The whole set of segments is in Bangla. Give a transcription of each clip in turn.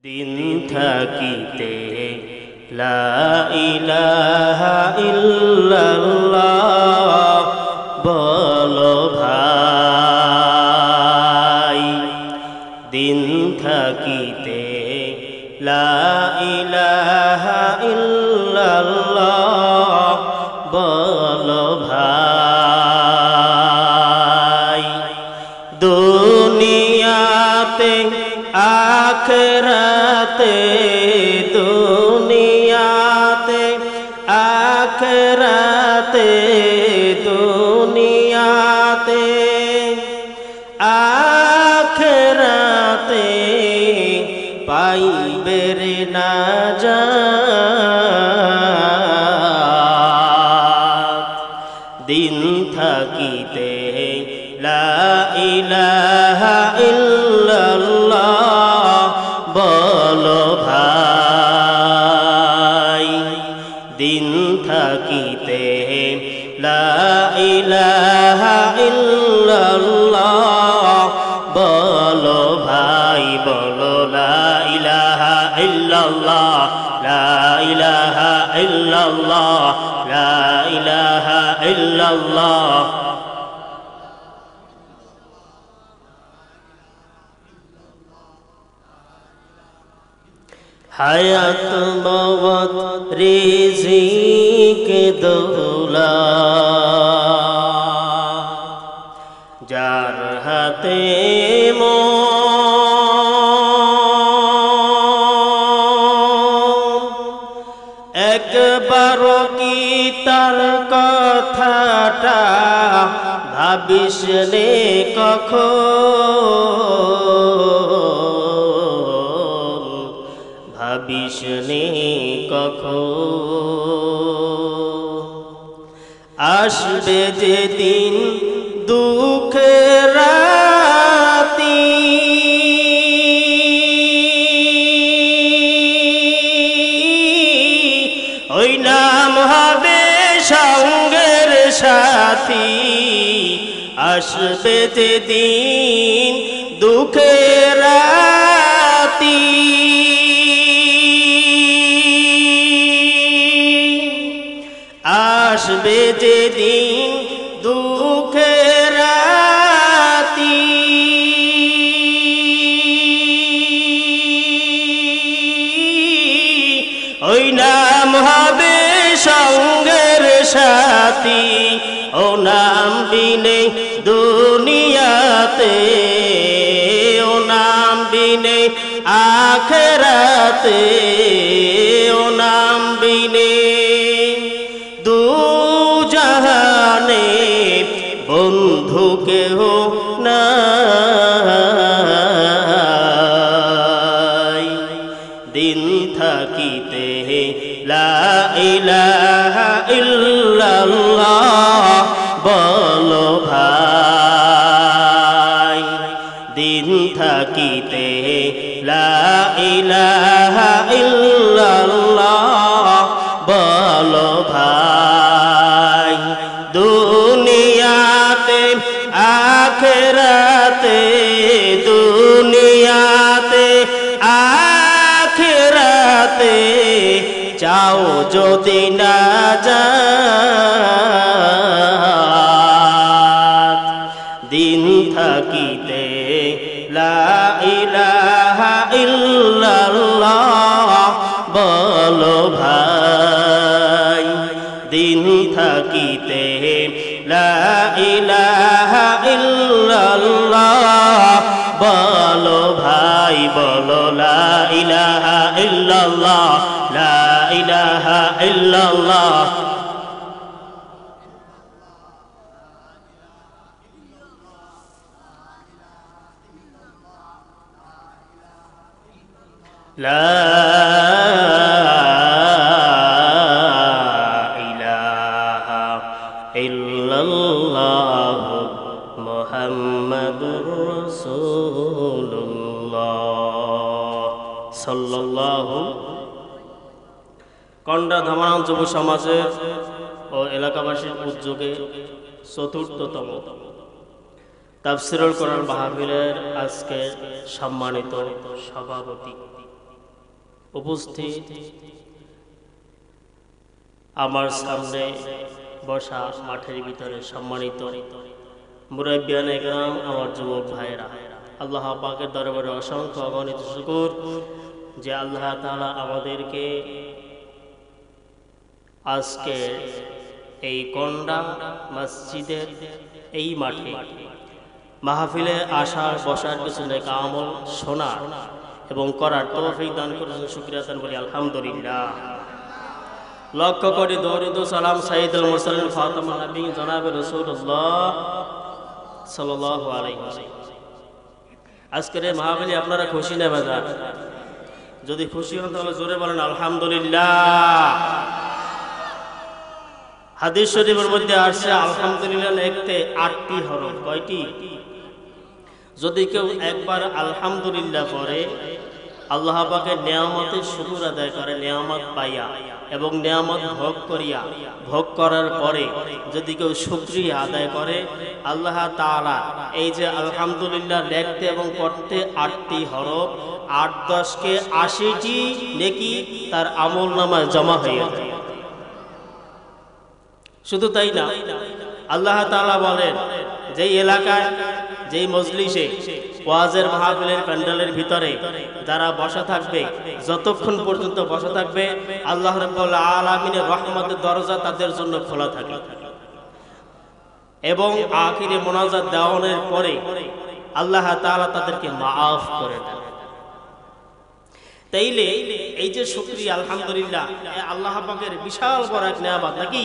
দিন থাকিতে লা ইলাহা ইল্লাল্লাহ বলো ভাই। দিন থাকিতে লা ইলাহা ইল্লাল্লাহ বলো ভাই। দুনিয়াতে আখিরাতে, দুনিয়াতে আখিরাতে, দুনিয়াতে আখিরাতে পাইবে রে নাজাত। দিন থাকিতে লা ইলাহা ইল্লাল্লাহ বলো ভাই। দিন থাকিতে লা ইলাহা ইল্লাল্লাহ বলো ভাই। বলো লা ইলাহা ইল্লাল্লাহ, লা ইলাহা ইল্লাল্লাহ, লা ইলাহা ইল্লাল্লাহ। হায়াত মওত রিজিক দৌলত যার হাতে একবারও কি তার কথাটা ভাবিস নে কখন, ভাবিস নে কখন। আসবে যেদিন দুঃখের রাতি, ওই নাম হবে সঙ্গের সাথী। আসবে যেদিন দুঃখের রাতি, আসবে যেদিন দুঃখের রাতি। ওই নাম হবে সঙ্গের সাথী। ও নাম বিনে দুনিয়াতে, ও নাম বিনে আখিরাতে, ও নাম বিনে দু জাহানে বন্ধু কেহ নাই। দিন থাকিতে লা ইলাহা ইল্লাল্লাহ বলো ভাই। দিন থাকিতে লা ইলাহা ইল্লাল্লাহ বলো ভাই। দুনিয়াতে আখিরাতে, দুনিয়াতে আখিরাতে চাও যদি নাজাত। দিন থাকিতে লা ইলাহা ইল্লাল্লাহ বলো ভাই। দিন থাকিতে লা ইলাহা ইল্লাল্লাহ বলো ভাই। বলো লা ইলাহা ইল্লাল্লাহ, লা ইলাহা ইল্লাল্লাহ। লা ইলাহা ইল্লাল্লাহ মুহাম্মাদুর রাসূলুল্লাহ সাল্লাল্লাহু। কন্ডা ধামারাম যুব সমাজের ও এলাকাবাসীর উদ্যোগে চতুর্থতম তাফসীরুল কোরআন মাহফিলের আজকে সম্মানিত সভাপতি উপস্থিত আমার সামনে বসা মাঠের ভিতরে সম্মানিত মুরব্বিয়ান একরাম, আমার যুবক ভাইরা, আল্লাহ পাকের দরবারে অসংখ্য অগণিত শুকর যে আল্লাহ তাআলা আমাদেরকে আজকে এই কন্ডা মসজিদের এই মাঠে মাহফিলে আসার বসার পিছনে আমল শোনার এবং করার তৌফিক দান করেছেন। শুকরিয়া দান করি আলহামদুলিল্লাহ। লক্ষ কোটি দরুদ ও সালাম সাইয়্যিদুল মুরসালিন ফাতিমুন নবী জনাবে রাসূলুল্লাহ সাল্লাল্লাহু আলাইহি ওয়াসাল্লাম। আজকের এই মাহফিলে আপনারা খুশি না বাজার? যদি খুশি হন তাহলে জোরে বলেন আলহামদুলিল্লাহ। হাদিস শরীফের মধ্যে আসছে আলহামদুলিল্লাহ লিখতে 8টি হরফ। কয়টি? যদি কেউ একবার আলহামদুলিল্লাহ পড়ে, আল্লাহ পাকের নিয়ামতের শুকর আদায় করে, নিয়ামত পাইয়া এবং নিয়ামত ভোগ করার পরে যদি কেউ শুকরিয়া আদায় করে, আল্লাহ তাআলা এই যে আলহামদুলিল্লাহ লিখতে এবং পড়তে 8টি হরফ, 8-10কে 80টি নেকি তার আমলনামায় জমা হয়ে যায়। শুধু তাই না, আল্লাহ তাআলা বলেন যেই এলাকায় যেই মজলিসে ওয়াজের মাহফিলের প্যান্ডেলের ভিতরে যারা বসা থাকবে, যতক্ষণ পর্যন্ত বসা থাকবে, আল্লাহ রাব্বুল আলামিনের রহমতের দরজা তাদের জন্য খোলা থাকে এবং আখিরে মোনাজাত দেওয়ানোর পরে আল্লাহ তাআলা তাদেরকে মাফ করে দেন। তাইলে এই যে শুকরিয়া আলহামদুলিল্লাহ, আল্লাহ পাকের বিশাল বড় এক নিয়ামত নাকি?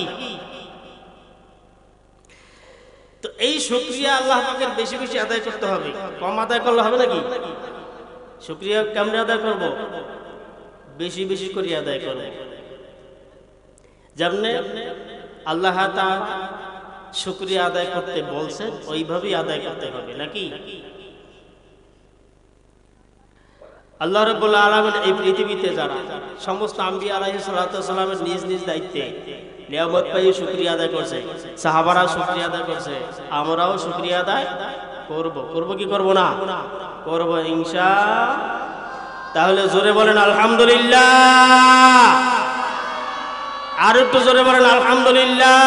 তো এই শুকরিয়া আল্লাহ পাকের বেশি বেশি আদায় করতে হবে, কম আদায় করলে হবে নাকি? শুকরিয়া কেমনে আদায় করব? বেশি বেশি করে আদায় করব। যেমনে আল্লাহ তাআলা শুকরিয়া আদায় করতে বলছেন ওইভাবেই আদায় করতে হবে নাকি? আল্লাহ রাব্বুল আলামিন এই পৃথিবীতে যারা সমস্ত আম্বিয়া আলাইহিস সালাতু ওয়াস সালামের নিজ নিজ দায়িত্বে নিয়ামত পাইয়ে শুকরিয়া আদায় করছে, সাহাবারা শুকরিয়া আদায় করছে, আমরাও শুকরিয়া আদায় করব কি করব না? করব ইনশাআল্লাহ। তাহলে জোরে বলেন আলহামদুলিল্লাহ। আর একটু জোরে বলেন আলহামদুলিল্লাহ।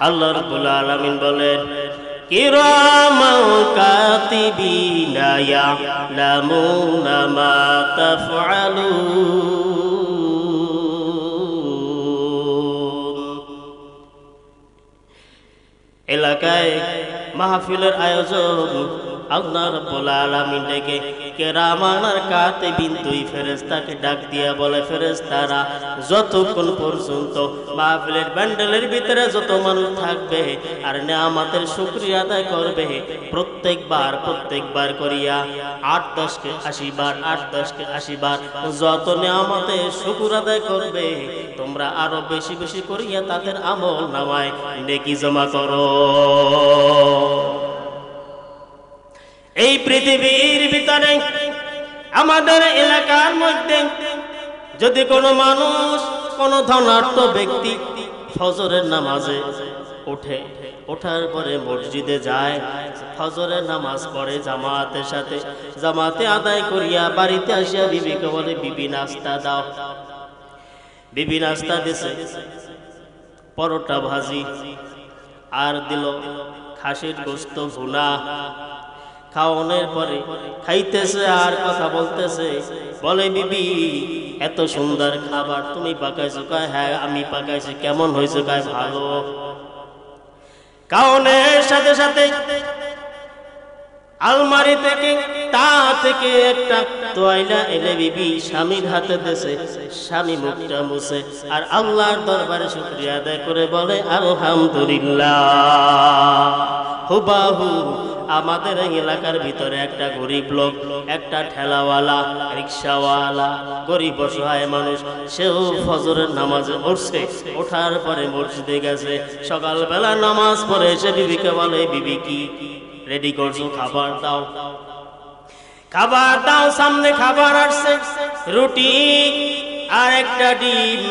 আল্লাহ রাব্বুল আলামিন বলেন কিরামান কাতিবিনা ইয়ালামুনা মা তাফআলুন। এলাকায় মাহফিলের আয়োজন আল্লাহ রাব্বুল আলামিন ডেকে কিরামান আর কাতিবিন দুই ফেরেশতাকে ডাক দিয়া বলে, ফেরেশতারা যতক্ষণ পর্যন্ত মাহফিলের প্যান্ডেলের ভিতরে যত মানুষ থাকবে আর নিয়ামতের শুকরিয়া আদায় করবে, প্রত্যেকবার করিয়া 8-10কে 80 বার, 8-10কে 80 বার যত নিয়ামতের শুকর আদায় করবে, তোমরা আরো বেশি বেশি করিয়া তাদের আমল নামায় নেকি জমা করো। এই পৃথিবীর ভিতরে আমাদের এলাকার মধ্যে যদি কোনো মানুষ, কোনো ধনাঢ্য ব্যক্তি ফজরের নামাজে ওঠার পরে মসজিদে যায়, ফজরের নামাজ পড়ে জামাতের সাথে, জামাতে আদায় করিয়া বাড়িতে আসিয়া বিবিকে বলে, বিবি নাস্তা দাও। বিবি নাস্তা দিছে, পরোটা ভাজি আর দিল খাসির গোশত ভুনা। খাওয়ানোর পরে খাইতেছে আর কথা বলতেছে, বলে বিবি এত সুন্দর খাবার তুমি পাকাইছো? কয় হ্যাঁ আমি পাকাইছি। কেমন হয়েছে? কয় ভালো। খাওয়ানোর সাথে সাথে আলমারি থেকে একটা তোয়াইলা এনে বিবি স্বামীর হাতে দিয়েছে, স্বামী মুখটা মুছে আর আল্লাহর দরবারে শুকরিয়া আদায় করে বলে আলহামদুলিল্লাহ। হুবাহু আমাদের এলাকার ভিতরে একটা গরিব লোক, একটা ঠেলাওয়ালা, রিক্সাওয়ালা, গরিব অসহায় মানুষ, সেও ফজরের নামাজে উঠছে, ওঠার পরে মসজিদে গেছে, সকালবেলা নামাজ পড়ে এসে বিবিকে বলে, বিবি কি রেডি করছো? খাবার দাও। খাবার দাও। সামনে খাবার আসছে, রুটি আর একটা ডিম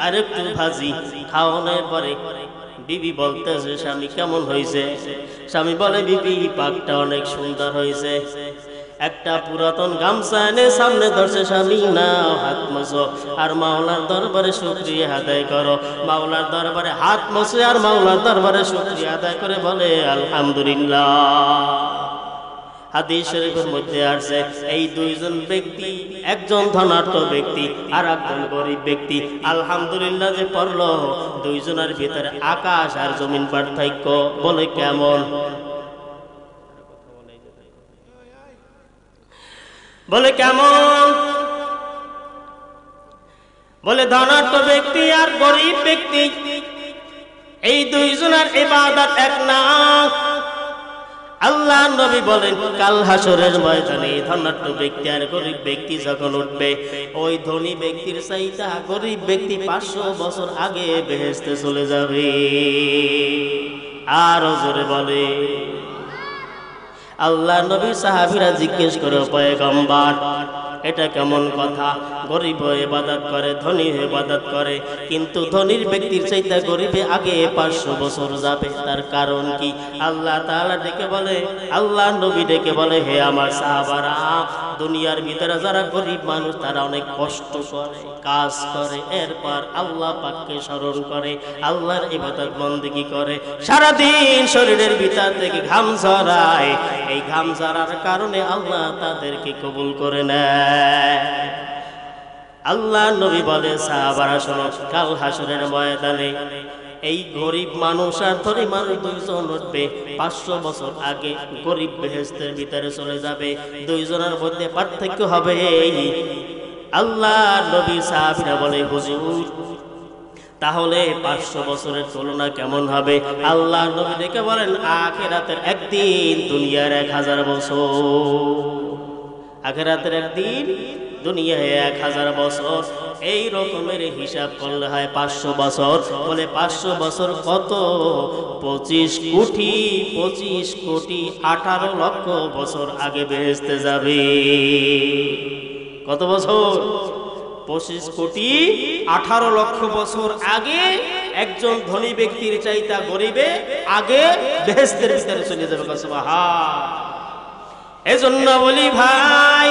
আর একটু ভাজি। খাওয়ানোর পরে বিবি বলতেছে, স্বামী কেমন হয়েছে? স্বামী বলে, বিবি পাকটা অনেক সুন্দর হয়েছে। একটা পুরাতন গামছা এনে সামনে ধরছে, স্বামী নাও হাত মোছো আর মাওলার দরবারে শুকরিয়া আদায় করো। মাওলার দরবারে হাত মোছে আর মাওলার দরবারে শুকরিয়া আদায় করে বলে আলহামদুলিল্লাহ। হাদিস শরীফের মধ্যে আছে এই দুইজন ব্যক্তি, একজন ধনাঢ্য ব্যক্তি আর একজন গরিব ব্যক্তি, আলহামদুলিল্লাহ যে পড়লো, দুইজনের ভিতরে আকাশ আর জমিন পার্থক্য। বলে কেমন? বলে কেমন? বলে ধনাঢ্য ব্যক্তি আর গরিব ব্যক্তি এই দুইজনের ইবাদত এক না। আল্লাহ নবী বলেন কাল হাসরের ময়দানে ধনাঢ্য ব্যক্তি আর গরিব ব্যক্তি যখন উঠবে, ওই ধনী ব্যক্তির চাইতে গরিব ব্যক্তি 500 বছর আগে বেহেশতে চলে যাবে। আর জোরে বলে আল্লাহ নবী। সাহাবীরা জিজ্ঞেস করে পয়গম্বর এটা কেমন কথা? গরিব ইবাদত করে, ধনী ইবাদত করে, কিন্তু ধনীর ব্যক্তির চাইতে গরিবে আগে 500 বছর যাবে, তার কারণ কি? আল্লাহ তাআলা ডেকে বলে, আল্লাহ নবী ডেকে বলে, হে আমার সাহাবারা, দুনিয়ার ভিতরে যারা গরিব মানুষ তারা অনেক কষ্ট করে, কাজ করে, এরপর আল্লাহ পাককে স্মরণ করে, আল্লাহর ইবাদত বন্দেগী করে, সারাদিন শরীরের ভিতর থেকে ঘাম ঝরায়। এই ঘাম ঝরার কারণে আল্লাহ তাদেরকে কবুল করে নেয়। আল্লাহ নবী বলে সাহাবারা শোনো, কাল হাসরের ময়দানে এই গরিব মানুষ আর ধনী মানুষ দুইজন উঠবে, 500 বছর আগে গরিব বেহেশতের ভিতরে চলে যাবে, দুইজনের মধ্যে পার্থক্য হবে। আল্লাহ নবী সাহাবীরা বলে হুজুর তাহলে 500 বছরের তুলনা কেমন হবে? আল্লাহ নবী ডেকে বলেন আখিরাতের একদিন দুনিয়ার 1000 বছর। আখিরাতের একদিন দুনিয়ায় 1000 বছর। এই রকমের হিসাব করলে হয় 500 বছর। বলে 500 বছর কত? 25 কোটি 18 লক্ষ বছর আগে বেহেশতে যাবে। কত বছর? 25 কোটি 18 লক্ষ বছর আগে একজন ধনী ব্যক্তির চাইতে গরিবে আগে বেহেশতের ভিতরে চলে যাবে। সুবহান। এজন্য বলি ভাই,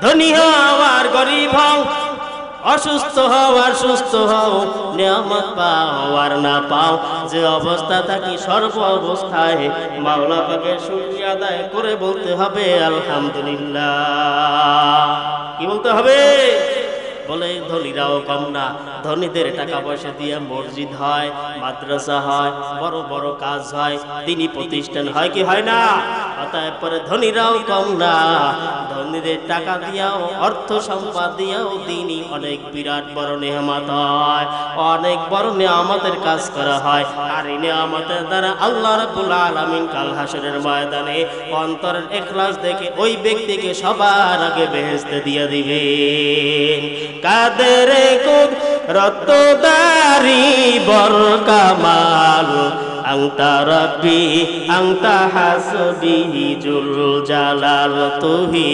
ধনী হও আর গরিব হও, অসুস্থ হও আর সুস্থ হও, নিয়ামত পাও আর না পাও, যে অবস্থা থাকি সর্ব অবস্থায় মাওলা পাকের শুকরিয়া আদায় করে বলতে হবে আলহামদুলিল্লাহ। কি বলতে হবে? বলে ধনীরাও কম না, ধনীদের টাকা পয়সা দিয়ে মসজিদ হয়, মাদ্রাসা হয়, বড় বড় কাজ হয়, দ্বীনি প্রতিষ্ঠান হয় কি হয় না? অতএব পরে ধনীরাও কম না, ধনীদের টাকা দিয়াও অর্থ সম্পদ দিয়াও দ্বীনি অনেক বিরাট বড় নেয়ামত হয়, অনেক বড় নেয়ামতের কাজ করা হয়। আর এই নেয়ামতের দ্বারা আল্লাহ রাব্বুল আলামিন কাল হাসরের ময়দানে অন্তরের ইখলাস দেখে ওই ব্যক্তিকে সবার আগে বেহেশতে দিয়ে দিবে। কাদের কুদরত দারি বর কামাল, আংতা রব্বি আংতা হাসবি জুল জালাল, তুহি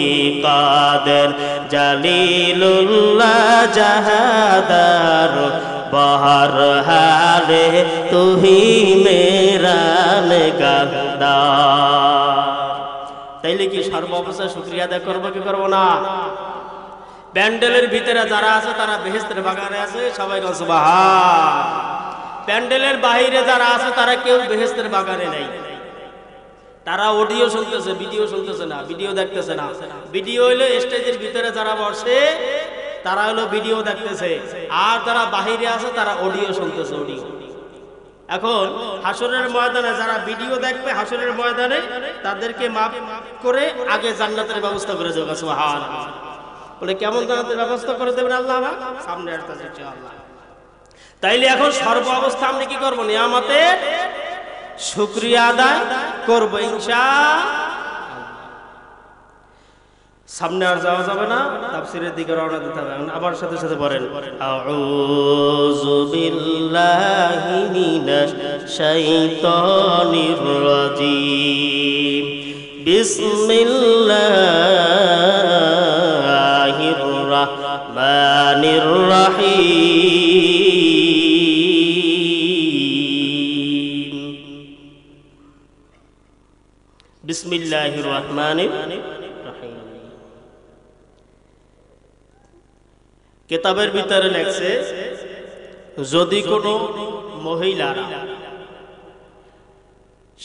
কাদের জালিলুল্লাহ জাহাদার, বহর হালে তুহি মেরা নিগাহদার। তাইলে কি সর্ব অবস্থায় শুকরিয়া আদায় করবো কি করবো না? প্যান্ডেলের ভিতরে যারা আছে তারা বেহেশতের বাগানে আছে, সবাই সুবহান। প্যান্ডেলের বাইরে যারা আছে তারা কেউ বেহেশতের বাগানে নাই, তারা অডিও শুনতেছে, ভিডিও শুনতেছে না, ভিডিও দেখতেছে না। ভিডিও হইলো স্টেজের ভিতরে যারা বসে তারা হলো ভিডিও দেখতেছে, আর যারা বাহিরে আছে তারা অডিও শুনতেছে, অডিও। এখন হাসরের ময়দানে যারা ভিডিও দেখবে, হাসরের ময়দানে তাদেরকে মাফ করে আগে জান্নাতের ব্যবস্থা করে দেবে। সুবহানাল্লাহ। বলে কেমন জান্নাতের ব্যবস্থা করে দেবেন আল্লাহ? সামনে আসতেছে ইনশাআল্লাহ। তাইলে এখন সর্ব অবস্থা আমরা কি করব? নিয়ামতের শুকরিয়া আদায় করব ইনশাআল্লাহ। সামনে আর যাওয়া যাবে না, তাফসীরের দিকে রওনা দিতে হবে। আমার সাথে সাথে পড়েন আউযু বিল্লাহি মিনাশ শাইতানির রাজীম, বিসমিল্লাহির রাহমানির রহিম, বিসমিল্লাহির রাহমানির রহিম। কিতাবের ভিতরে লেখছে যদি কোনো মহিলারা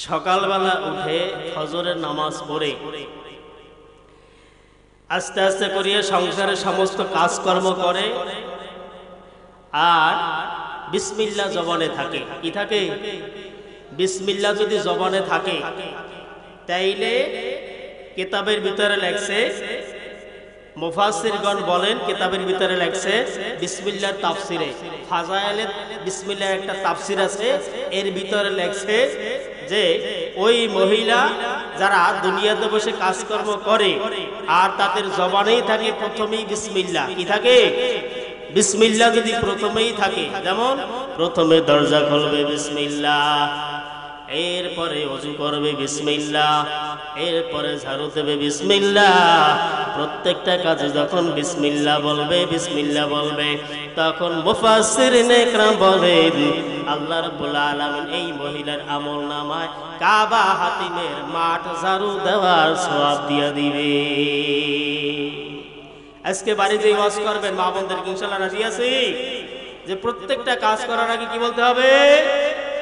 সকালবেলা উঠে ফজরের নামাজ পড়ে আস্তে আস্তে করিয়া সংসারের সমস্ত কাজকর্ম করে আর বিসমিল্লাহ জবানে থাকে, কি থাকে? বিসমিল্লাহ যদি জবানে থাকে তাইলে কিতাবের ভিতরে লেখছে, মুফাসসিরগণ বলেন কিতাবের ভিতরে লেখছে বিসমিল্লাহর তাফসিরে, ফাজায়েলে বিসমিল্লাহর একটা তাফসির আছে, এর ভিতরে লেখছে যে ওই মহিলা যারা দুনিয়াতে বসে কাজকর্ম করে আর তাদের জবানেই থাকে প্রথমেই বিসমিল্লাহ, কি থাকে? বিসমিল্লাহ যদি প্রথমেই থাকে, যেমন প্রথমে দরজা খুলবে বিসমিল্লাহ, এরপরে ওযু করবে বিসমিল্লাহ, এরপরে ঝাড়ু দেবে বিসমিল্লাহ, প্রত্যেকটা কাজে যখন বিসমিল্লাহ বলবে বিসমিল্লাহ বলবে, তখন মুফাসসিরিনে কেরাম বলেন আল্লাহ রাব্বুল আলামিন এই মহিলার আমলনামায় কাবা হাতিমের মাঠ ঝাড়ু দেওয়ার সওয়াব দিয়ে দিবে। আজকে বাড়িতে ওয়াজ করবেন, মা বোনদেরকে ইনশাআল্লাহ রাজি আছি যে প্রত্যেকটা কাজ করার আগে কি বলতে হবে?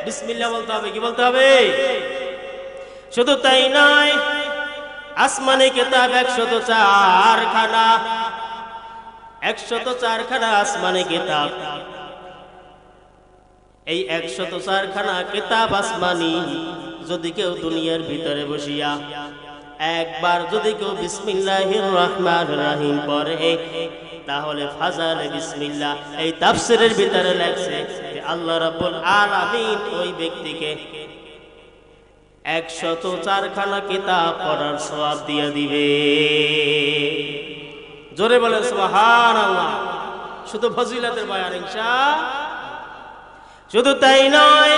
বিসমিল্লাহ বলতে হবে। কি বলতে হবে? শুধু তাই নয়, আসমানি কিতাব 104 খানা, 104 খানা আসমানি কিতাব, এই 104 খানা কিতাব আসমানি যদি কেউ দুনিয়ার ভিতরে বসিয়া একবার যদি কেউ বিসমিল্লাহির রহমানির রহিম পড়ে তাহলে ফাজালে বিসমিল্লাহ, এই তাফসীরের ভিতরে লেখছে যে আল্লাহ রাব্বুল আলামিন ওই ব্যক্তিকে 104 খানা কিতাব পড়ার সওয়াব দিয়ে দিবে। জোরে বলেন সুবহানাল্লাহ। শুধু ফজিলতের বয়ান ইনশাআল্লাহ। শুধু তাই নয়,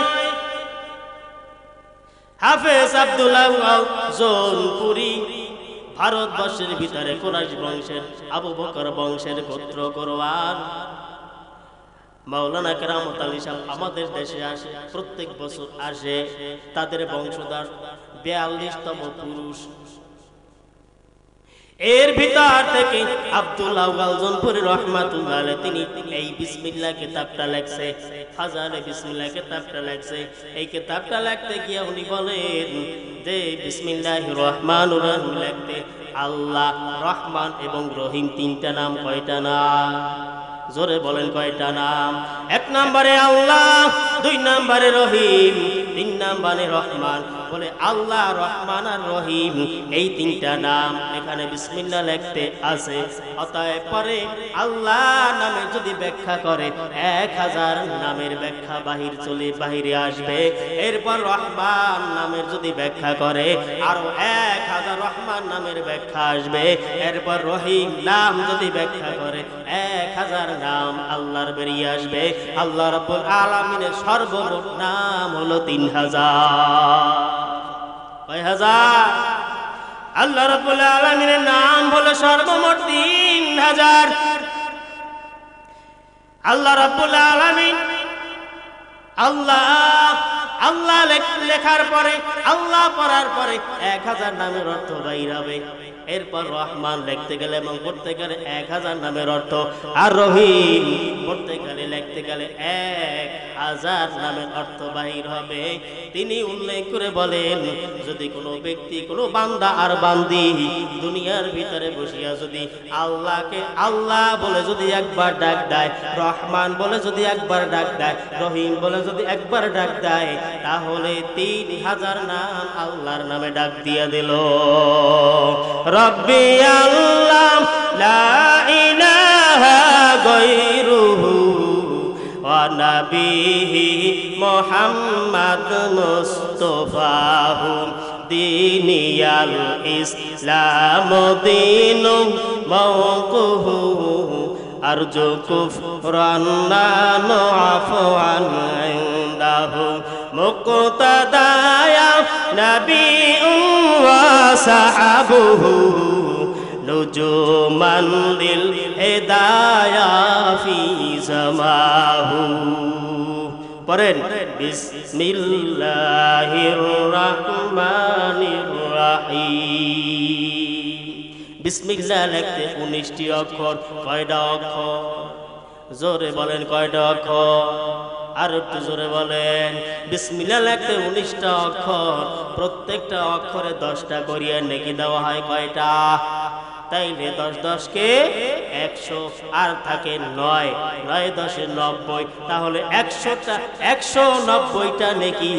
হাফেজ আব্দুল্লাহ জৌনপুরি ভারতবর্ষের ভিতরে কুরাইশ বংশের আবু বকর বংশের গোত্র গরওয়ান মাওলানা কেরামত আলী সাহেব আমাদের দেশে আসে, প্রত্যেক বছর আসে, তাদের বংশধর 42তম পুরুষ। এর ভিতর থেকে আব্দুল্লাহ জৌনপুরি রাহমাতুল্লাহ আলাইহি তিনি এই বিসমিল্লাহ কিতাবটা লেখছে, ফাজালে বিসমিল্লাহ কিতাবটা লেখছে। এই কিতাবটা লিখতে গিয়ে উনি বলেন যে বিসমিল্লাহির রহমানির রহিম লিখতে আল্লাহ, রহমান এবং রহিম তিনটা নাম, কয়টা নাম? জোরে বলেন কয়টা নাম? 1 নম্বরে আল্লাহ, 2 নম্বরে রহিম, 3 নম্বরে রহমান। বলে আল্লাহ, রহমান আর রহিম এই তিনটা নাম এখানে বিসমিল্লাহ লিখতে আছে। অতএব পরে আল্লাহ নামে যদি ব্যাখ্যা করে 1000 নামের ব্যাখ্যা বাহিরে আসবে। এরপর রহমান নামের যদি ব্যাখ্যা করে আরো 1000 রহমান নামের ব্যাখ্যা আসবে। এরপর রহিম নাম যদি ব্যাখ্যা করে 1000 নাম আল্লাহর বেরিয়ে আসবে। আল্লাহ রাব্বুল আলামিনের সর্বমোট নাম হলো 3000। কয় হাজার? আল্লাহ রাব্বুল আলামিনের নাম হলো সর্বমোট 3000। আল্লাহ রাব্বুল আলামিন আল্লাহ লেখার পরে, আল্লাহ পড়ার পরে 1000 নামের অর্থ বাইর হবে। এরপর রহমান লিখতে গেলে এবং পড়তে গেলে 1000 নামের অর্থ, আর রহিম পড়তে গেলে লিখতে গেলে 1000 নামের অর্থ বাহির হবে। তিনি উল্লেখ করে বলেন যদি কোনো ব্যক্তি, কোনো বান্দা আর বান্দি দুনিয়ার ভিতরে বসিয়া যদি আল্লাহকে আল্লাহ বলে যদি একবার ডাক দেয়, রহমান বলে যদি একবার ডাক দেয়, রহিম বলে যদি একবার ডাক দেয়, তাহলে 3000 নাম আল্লাহর নামে ডাক দিয়া দিল। রব্বি আল্লাহ লা ইলাহা গায়রুহু ওয়া নাবিহি মুহাম্মদ মুস্তাফাহু দীনিয়াল ইসলাম দীনু মাওকুহু আরজু কুফরান আফওয়ান ইনদাহু মুক্তাদায়া নবিউন ওয়া সাহাবুহু নুজুমান লিল হিদায়া ফি জামাহু। পড়েন বিসমিল্লাহির রহমানির রহিম। বিসমিল্লাহ লিখতে 19টি অক্ষর। কয়টা অক্ষর? জোরে বলেন কয়টা অক্ষর? আর একটু জোরে বলেন। বিসমিল্লাহ লিখতে 19টা অক্ষর, প্রত্যেকটা অক্ষরে 10টা করিয়া নেকি দেওয়া হয়। কয়টা? তাইলে 10 10 কে 100, আর থাকে 9 9 10 90, তাহলে 190টা নেকি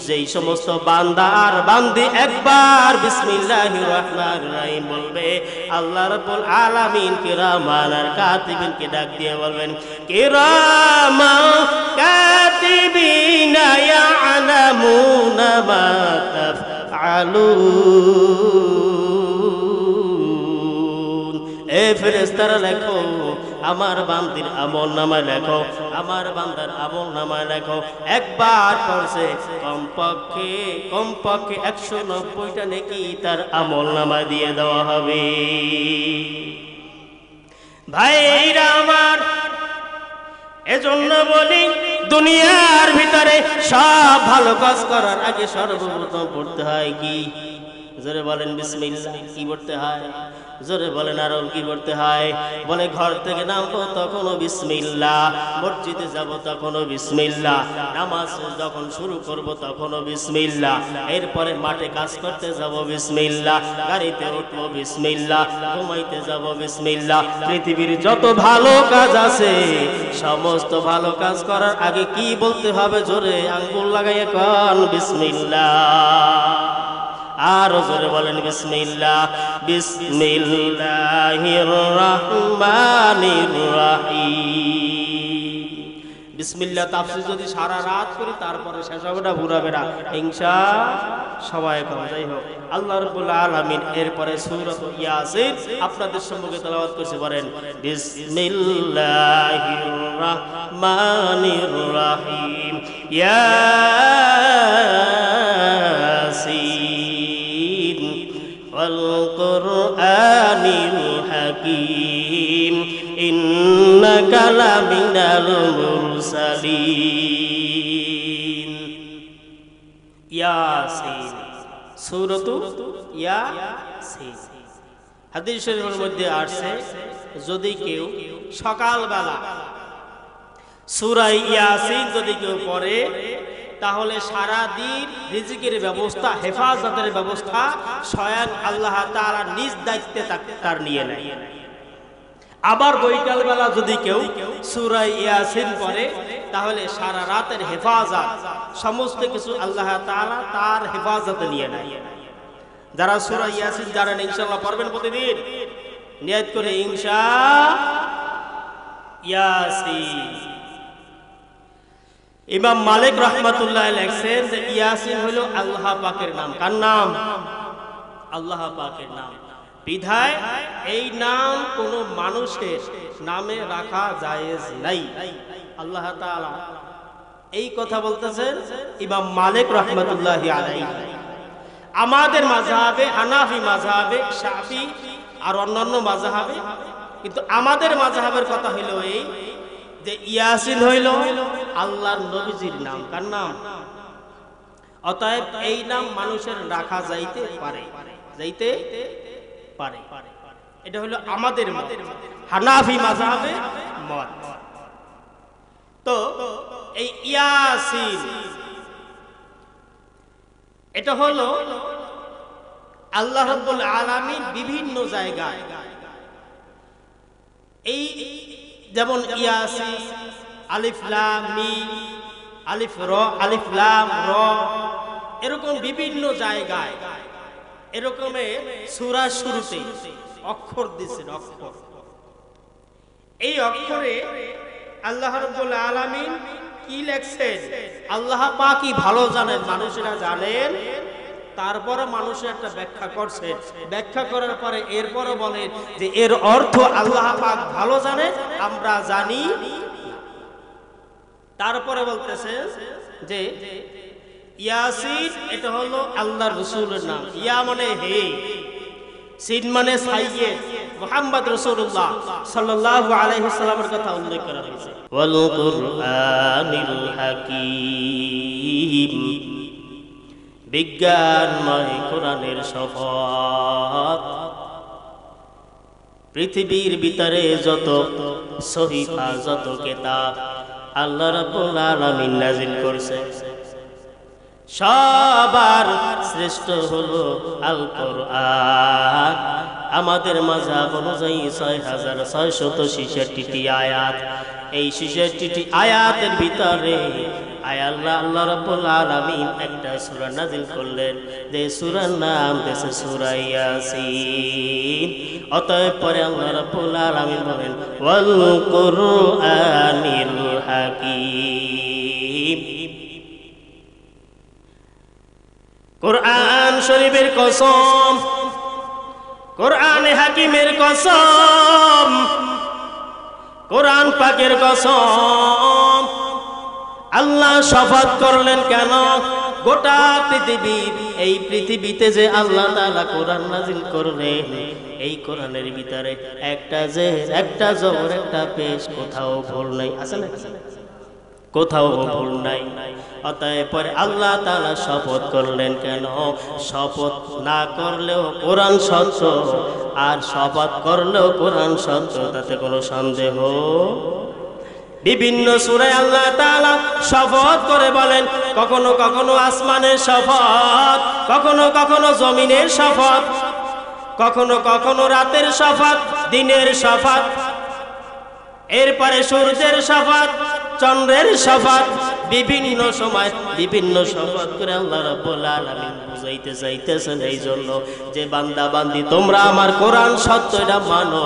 যেই সমস্ত বান্দা আর বান্দি একবার বিসমিল্লাহির রহমানির রহিম বলবে, আল্লাহ রাব্বুল আলামিন কিরামান আর কাতিবিনকে ডাক দিয়ে বলবেন, কিরামান কাতিবিনা ইয়ালামুনা মা তাফআলুন। এ ফেরেশতারা লেখো, আমার বান্দির আমলনামায় লেখো, আমার বান্দার আমলনামায় লেখো। একবার পড়ছে কমপক্ষে 190টা নেকি তার আমলনামায় দিয়ে দেওয়া হবে। ভাইরা আমার, এজন্য বলি দুনিয়ার ভিতরে সব ভালো কাজ করার আগে সর্বপ্রথম পড়তে হয় কি? জোরে বলেন বিসমিল্লাহ। কি পড়তে হয়? জোরে বলেন আরো কি পড়তে হয়? বলে ঘর থেকে নামবো তখনও বিসমিল্লাহ, মসজিদে যাব তখনও বিসমিল্লাহ, নামাজ যখন শুরু করব তখনও বিসমিল্লাহ, এরপরে মাঠে কাজ করতে যাব বিসমিল্লাহ, গাড়িতে উঠবো বিসমিল্লাহ, ঘুমাইতে যাব বিসমিল্লাহ। পৃথিবীর যত ভালো কাজ আছে সমস্ত ভালো কাজ করার আগে কি বলতে হবে? জোরে আঙ্গুল লাগাইয়া কোন বিসমিল্লাহ। আর জোরে বলেন বিসমিল্লাহ। বিসমিল্লাহির রহমানির রহিম। বিসমিল্লাহ তাফসীর যদি সারা রাত করি তারপরে শেষ হবে না, ঘুরাবে না ইনশাআল্লাহ। সবাই কম। যাই হোক, আল্লাহ রাব্বুল আলামিন এরপরে সূরা ইয়াসিন আপনাদের সম্মুখে তেলাওয়াত করতে পারেন। বিসমিল্লাহির রহমানির রহিম। ইয়াসিন ওয়াল কুরআনিল হাকীম ইন্নাকা লামিনাল মুরসালিন। ইয়াসিন, সূরাতু ইয়াসিন। হাদিস শরীফের মধ্যে আসছে, যদি কেউ সকালবেলা সূরা ইয়াসিন যদি কেউ পড়ে তাহলে সারা দিন রিজিকের ব্যবস্থা, হেফাজতের ব্যবস্থা স্বয়ং আল্লাহ তাআলা নিজ দায়িত্বে তার নিয়ে নেয়। আবার বৈকাল বেলা যদি কেউ সূরা ইয়াসিন পড়ে তাহলে সারা রাতের হেফাজত সমস্ত কিছু আল্লাহ তাআলা তার হেফাজতে নিয়ে নেয়। যারা সূরা ইয়াসিন জানেন ইনশাআল্লাহ পড়বেন প্রতিদিন, নিয়ত করে ইয়াসিন। ইমাম মালিক রাহমাতুল্লাহ লেখছেন যে ইয়াসিন হলো আল্লাহ পাকের নাম। কার নাম? আল্লাহ পাকের নাম। বিধায় এই নাম কোনো মানুষের নামে রাখা জায়েজ নাই। আল্লাহ তাআলা এই কথা বলতেছেন ইমাম মালিক রাহমাতুল্লাহি আলাইহি। আমাদের মাযহাবে, হানাফি মাযহাবে, শাফি আর অন্যান্য মাযহাবে, কিন্তু আমাদের মাযহাবের কথা হলো এই যে ইয়াসিন হইল আল্লাহর নবীজির নাম। কার নাম? অতএব এই নাম মানুষের রাখা যাইতে পারে, যাইতে পারে। এটা হলো আমাদের মত, হানাফি মাযহাবে মত। তো এই ইয়াসিন এটা হলো আল্লাহ রাব্বুল আলামিন বিভিন্ন জায়গায় এই যেমন ইয়াসিন, আলিফ লাম মিম, আলিফ র, আলিফ লাম র, এরকম বিভিন্ন জায়গায় এরকমের সূরার শুরুতে অক্ষর দিয়েছেন। অক্ষর, এই অক্ষরে আল্লাহ রাব্বুল আলামিন কি লেখছেন আল্লাহ পাকই ভালো জানেন, মানুষেরা জানেন। তারপরে মানুষের একটা ব্যাখ্যা করছে, ব্যাখ্যা করার পরে এরপরে বলেন যে এর অর্থ আল্লাহ পাক ভালো জানেন, আমরা জানি। তারপরে বলতেছে যে ইয়াসিন এটা হলো আল্লাহর রাসূলের নাম। ইয়া মানে হে, সিন মানে সাইয়্যিদ মুহাম্মদ রাসূলুল্লাহ সাল্লাল্লাহু আলাইহি সাল্লামের কথা উল্লেখ করা হয়েছে। ওয়াল কুরআনিল হাকীম, বিজ্ঞানময় কোরআনের শপথ। পৃথিবীর ভিতরে যত সহিফা যত কিতাব আল্লাহ রাব্বুল আলামিন নাজিল করছে সবার শ্রেষ্ঠ হলো আল কোরআন। আমাদের মাযহাব অনুযায়ী 6666টি আয়াত। এই 66টি আয়াতের ভিতরে আল্লাহ রাব্বুল আলামিন একটা সূরা নাজিল করলেন, যে সূরার নাম হচ্ছে সূরা ইয়াসিন। অতএব পরে আল্লাহ রাব্বুল আলামিন বলেন ওয়াল কুরআনিল হাকীম। কোরআন শরীফের কসম, কোরআনে হাকিমের কসম, কোরআন পাকের কসম। আল্লাহ শপথ করলেন কেন? গোটা পৃথিবীর এই পৃথিবীতে যে আল্লাহ তাআলা কোরআন নাজিল করলেন, এই কোরআনের ভিতরে একটা জবর একটা পেশ কোথাও ভুল নাই, আছে না? কোথাও ভুল নাই। অতএব পরে আল্লাহ তাআলা শপথ করলেন কেন? শপথ না করলেও কোরআন সত্য, আর শপথ করলেও কোরআন সত্য, তাতে কোনো সন্দেহ। বিভিন্ন সূরায় আল্লাহ তাআলা শপথ করে বলেন, কখনো কখনো আসমানের শপথ, কখনো কখনো জমিনের শপথ, কখনো কখনো রাতের শপথ, দিনের শপথ, এরপরে সূর্যের শপথ, চন্দ্রের শপথ। বিভিন্ন সময় বিভিন্ন শপথ করে আল্লাহ রাব্বুল আলামিন বুঝাইতে চাইতেছেন এই জন্য যে বান্দা বান্দি তোমরা আমার কোরআন সত্য এটা মানো,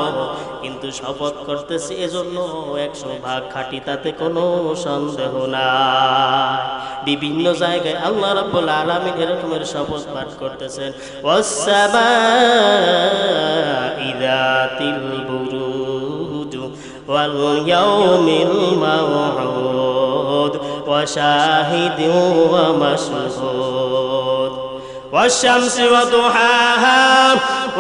কিন্তু শপথ করতেছি এজন্য 100% খাঁটি, তাতে কোনো সন্দেহ নাই। বিভিন্ন জায়গায় আল্লাহ রাব্বুল আলামিন এরকমের শপথ পাঠ করতেছেন, ওয়াস-সামাই যাতিল বুরুজ ওয়াল ইয়াউমিল মাউউদ ওয়া শাহিদিন ওয়া মাশহুদ والشمس وضحاها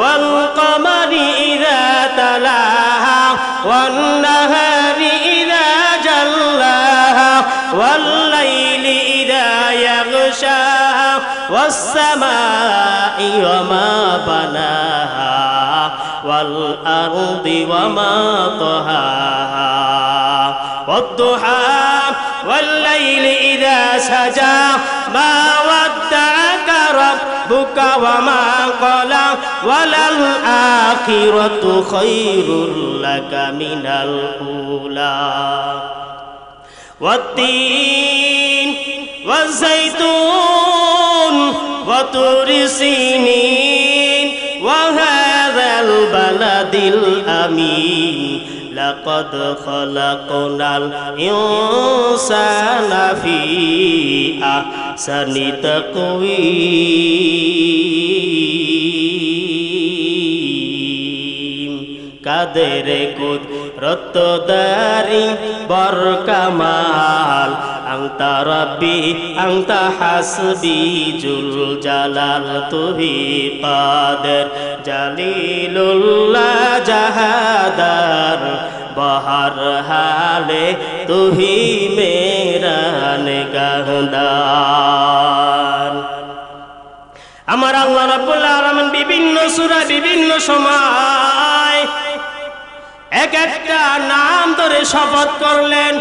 والقمر إذا تلاها والنهار إذا جلاها والليل إذا يغشاها والسماء وما بناها والأرض وما طحاها والضحى والليل إذا سجى ما ودعك ربك وما قلى وللآخرة خير لك من الأولى والتين والزيتون وطور سينين وهذا البلد الأمين لقد خلقنا الإنسان في أحسن تقويم কাদের কুদরত দারি বরকামাল আনতা রব্বি আনতা হাসবি জুল জালাল তুহি কাদের জালিলুল্লাহ জাহাদার বহর হালে তুহি মেরা নিগাহদার। আমার আল্লাহ রাব্বুল আলামিন বিভিন্ন সূরা বিভিন্ন সময় এক একটা নাম ধরে শপথ করলেন।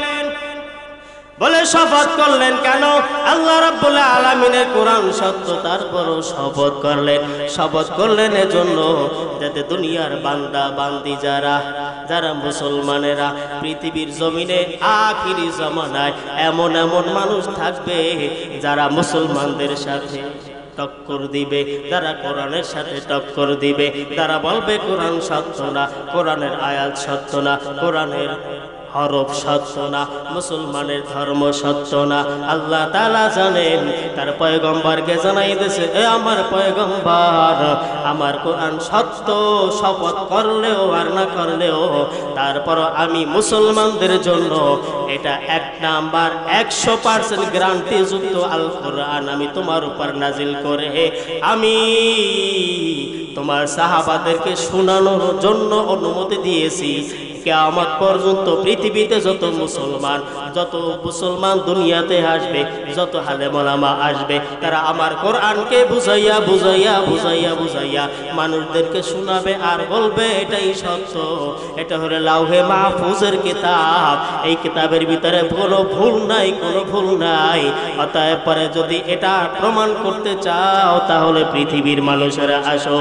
বলে শপথ করলেন কেন? আল্লাহ রাব্বুল আলামিনের কোরআন সত্য, তারপরও শপথ করলেন। শপথ করলেন এজন্য যাতে দুনিয়ার বান্দা বান্দি যারা মুসলমানেরা পৃথিবীর জমিনে আখিরি জামানায় এমন এমন মানুষ থাকবে যারা মুসলমানদের সাথে টক্কর দিবে, যারা কোরআনের সাথে টক্কর দিবে, যারা বলবে কোরআন সত্য না, কোরআনের আয়াত সত্য না, কোরআনের হরফ সত্য না, মুসলমানের ধর্ম সত্য না। আল্লাহ তাআলা জানেন, তার পয়গম্বরকে জানাই দিয়েছে, এ আমার পয়গম্বর, আমার কোরআন সত্য, শপথ করলেও আর না করলেও তারপর আমি মুসলমানদের জন্য এটা 1 নাম্বার 100% গ্যারান্টি যুক্ত আল কোরআন আমি তোমার উপর নাজিল করে আমি তোমার সাহাবাদেরকে শোনানোর জন্য অনুমতি দিয়েছি। কিয়ামত পর্যন্ত পৃথিবীতে যত মুসলমান দুনিয়াতে আসবে, যত আলেম ওলামা আসবে, তারা আমার কোরআনকে বুঝাইয়া মানুষদেরকে শোনাবে আর বলবে এটাই সত্য, এটা হলো লাউহে মাহফুজের কিতাব, এই কিতাবের ভিতরে কোনো ভুল নাই। অতএব পরে যদি এটা প্রমাণ করতে চাও তাহলে পৃথিবীর মানুষেরা আসো।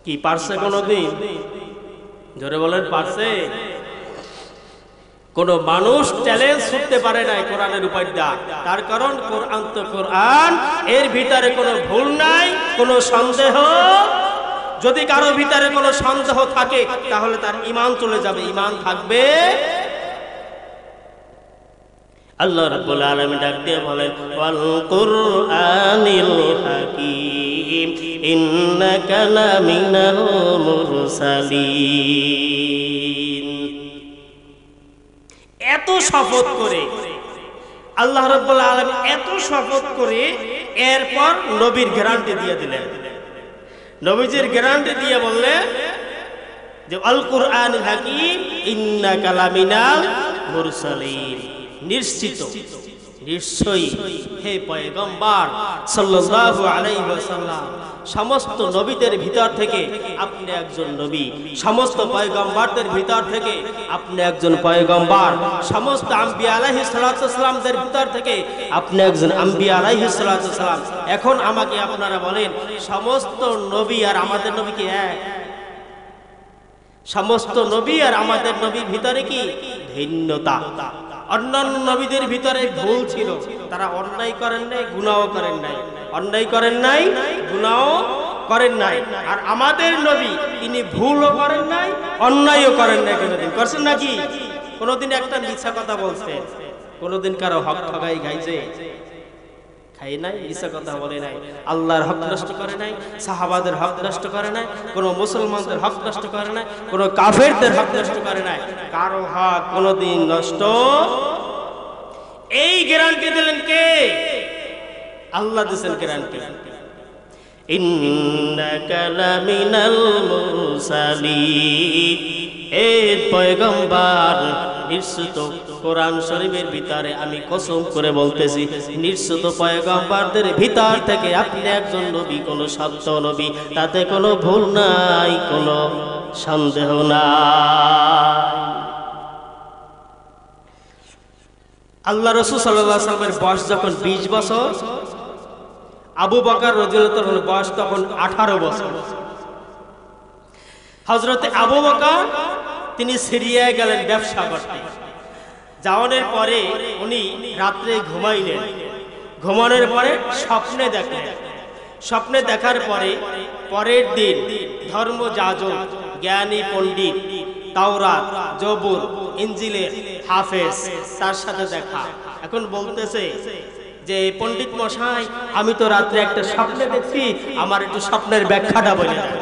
কি পারছে কোনদিন? জোরে বলেন, পারছে? কোন মানুষ চ্যালেঞ্জ করতে পারে নাই কোরআনের উপর দা। তার কারণ কোরআন তো কোরআন, এর ভিতরে কোনো ভুল নাই, কোনো সন্দেহ। যদি কারো ভিতরে কোনো সন্দেহ থাকে তাহলে তার ঈমান চলে যাবে, ঈমান থাকবে। আল্লাহ রাব্বুল আলামিন ডাক দিয়ে বলেন, ওয়াল কুরআনিল হাকীম ইন্নাকা লামিনাল মুরসালিন। এত শপথ করে আল্লাহ রাব্বুল আলামিন, এত শপথ করে এরপর নবীর গ্যারান্টি দিয়ে দিলেন। নবীজির গ্যারান্টি দিয়ে বললেন যে আল কুরআনুল হাকীম ইন্নাকা লামিনাল মুরসালিন, নিশ্চয়ই হে পয়গম্বর সাল্লাল্লাহু আলাইহি ওয়াসাল্লাম, সমস্ত নবীদের ভিতর থেকে আপনি একজন নবী, সমস্ত পয়গম্বরদের ভিতর থেকে আপনি একজন পয়গম্বর, সমস্ত আম্বিয়া আলাইহিস সালাতু ওয়াসসালামদের ভিতর থেকে আপনি একজন আম্বিয়া আলাইহিস সালাতু ওয়াসসালাম। এখন আমাকে আপনারা বলেন, সমস্ত নবী আর আমাদের নবী কি এক? সমস্ত নবী আর আমাদের নবীর ভিতরে কি ভিন্নতা? অন্যান্য নবীদের ভিতরে ভুল ছিল, তারা অন্যায় করেন নাই, গুনাহও করেন নাই, অন্যায় করেন নাই, গুনাহও করেন নাই। আর আমাদের নবী, তিনি ভুলও করেন নাই, অন্যায়ও করেন নাই। কোনোদিন করছেন নাকি? কোনোদিন একটা মিথ্যা কথা বলছে? কোনোদিন কারো হক ঠগাই গাইছে? খাই নাই, মিথ্যা কথা বলে নাই, আল্লাহর হক নষ্ট করে নাই, সাহাবাদের হক নষ্ট করে নাই, কোনো মুসলমানদের হক নষ্ট করে নাই, কোনো কাফেরদের হক নষ্ট করে নাই, কারো হক কোনোদিন নষ্ট। এই গ্যারান্টি দিলেন কে? আল্লাহ দিয়েছেন গ্যারান্টি, ইন্নাকা লামিনাল মুরসালিন। এই পয়গম্বর, নিশ্চিত কোরআন শরীফের ভিতরে আমি কসম করে বলতেছি, নিশ্চিত পয়গম্বরদের ভিতর থেকে আপনি একজন নবী, কোনো সত্য নবী, তাতে কোনো ভুল নাই, কোনো সন্দেহ নাই। আল্লাহ রাসূল সাল্লাল্লাহু আলাইহি ওয়াসাল্লামের বয়স যখন 20 বছর, আবু বকর রাদিয়াল্লাহু আনহুর বয়স তখন 18 বছর। হযরতে আবু বকর তিনি সিরিয়ায় গেলেন ব্যবসা করতে। যাওয়ার পরে উনি রাত্রে ঘুমাইলেন। ঘুমানোর পরে স্বপ্নে দেখলেন। স্বপ্নে দেখার পরে পরের দিন ধর্মযাজক, জ্ঞানী পণ্ডিত, তাওরাত, জবুর, ইনজিলের হাফেজ, তার সাথে দেখা। এখন বলতেছে যে পণ্ডিত মশাই, আমি তো রাত্রে একটা স্বপ্নে দেখছি, আমার একটু স্বপ্নের ব্যাখ্যাটা বলে দেন।